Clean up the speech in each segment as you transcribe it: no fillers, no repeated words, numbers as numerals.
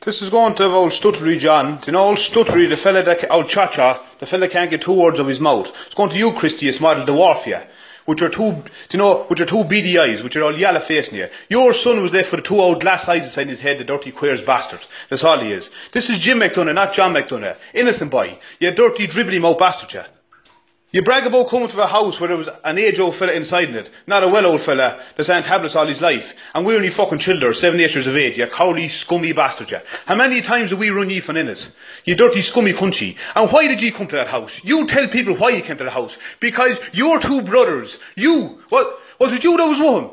This is going to have old Stuttery John. Do you know old Stuttery, the fella that, old Cha-Cha, the fella can't get 2 words of his mouth. It's going to you, Christy, it's modelled the warfare. Which are two, do you know, which are 2 beady eyes, which are all yellow facing you. Your son was there for the 2 old glass eyes inside his head, the dirty queers bastard. That's all he is. This is Jim Mcdonagh, not John Mcdonagh. Innocent boy. You dirty dribbly mouth bastard, you. You brag about coming to a house where there was an age-old fella inside in it, not a well-old fella that's on tablets all his life, and we're only fucking children, 7, 8 years of age, you cowly, scummy bastard, you. How many times did we run ye from in us? You dirty, scummy country. And why did you come to that house? You tell people why you came to the house. Because your 2 brothers, you, what, was it you that was one?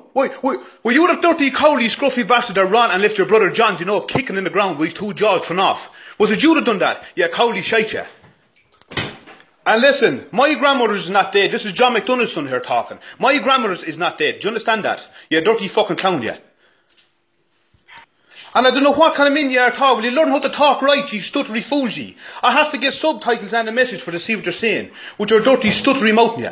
Were you the dirty, cowly, scruffy bastard that ran and left your brother John, you know, kicking in the ground with his 2 jaws thrown off? Was it you that done that? You cowly shite, you. And listen, my grandmother is not dead. This is John McDonagh's son here talking. My grandmother is not dead. Do you understand that? You dirty fucking clown, you. And I don't know what kind of men you are talking. Will you learn how to talk right, you stuttery fools, ye? I have to get subtitles and a message for to see what you're saying. With your dirty stuttery mouth, you.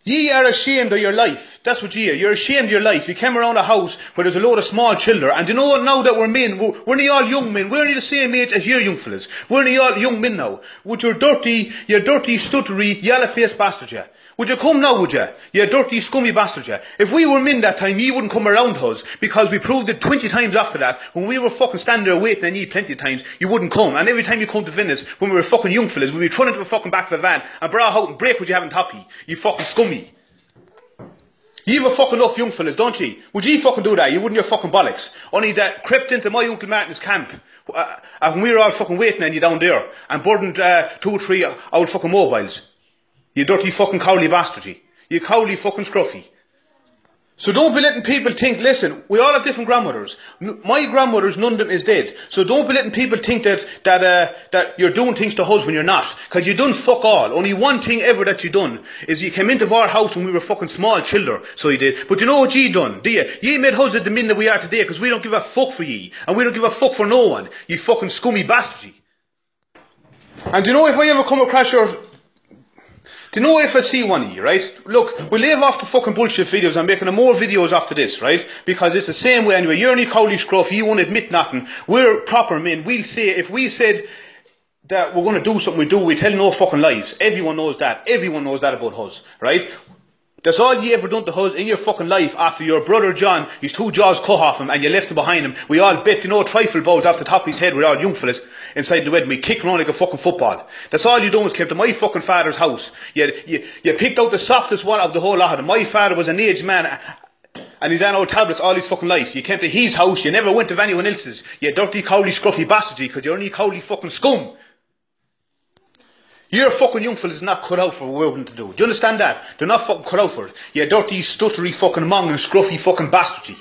Ye are ashamed of your life. That's what ye are. You're ashamed of your life. You came around a house where there's a load of small children. And you know what, now that we're men, we're not all young men. We're only the same age as your young fellas. We're not all young men now. With your dirty, stuttery, yellow-faced bastard, you. Would you come now, would you? You dirty, scummy bastard, you. If we were men that time, ye wouldn't come around us, because we proved it 20 times after that. When we were fucking standing there waiting on ye plenty of times, you wouldn't come. And every time you come to Venice, when we were fucking young fellas, we'd be thrown into the fucking back of a van and brought out and break what you have on top of ye. You fucking scummy. You've a fucking enough young fellas, don't ye? Would ye fucking do that? You wouldn't your fucking bollocks. Only that crept into my Uncle Martin's camp. And we were all fucking waiting on you down there. And burdened 2 or 3 old fucking mobiles. You dirty fucking cowly bastard, ye. You cowly fucking scruffy. So don't be letting people think, listen, we all have different grandmothers. My grandmother's, none of them is dead. So don't be letting people think that you're doing things to us when you're not. Because you done fuck all. Only one thing ever that you done is you came into our house when we were fucking small children. So you did. But you know what ye done, do you? Ye made us the men that we are today because we don't give a fuck for ye. And we don't give a fuck for no one. You fucking scummy bastard, ye. And do you know if I ever come across your... Do you know if I see one of you, right? Look, we'll leave off the fucking bullshit videos. I'm making more videos after this, right? Because it's the same way anyway. You're only cowly scruff. You won't admit nothing. We're proper men. We'll say, if we said that we're going to do something, we do. We tell no fucking lies. Everyone knows that. Everyone knows that about us, right? That's all you ever done to us in your fucking life after your brother John, his 2 jaws cut off him and you left him behind him. We all bet, you know, trifle balls off the top of his head with all young fellas inside the wedding. We kicked him around like a fucking football. That's all you done was came to my fucking father's house. You picked out the softest one of the whole lot of them. My father was an aged man and he's on old tablets all his fucking life. You came to his house, you never went to anyone else's. You dirty, cowly, scruffy bastard, because you're only cowly fucking scum. Your fucking young fellas not cut out for what we're going to do. Do you understand that? They're not fucking cut out for it. You dirty, stuttery fucking Mongans, scruffy fucking bastard.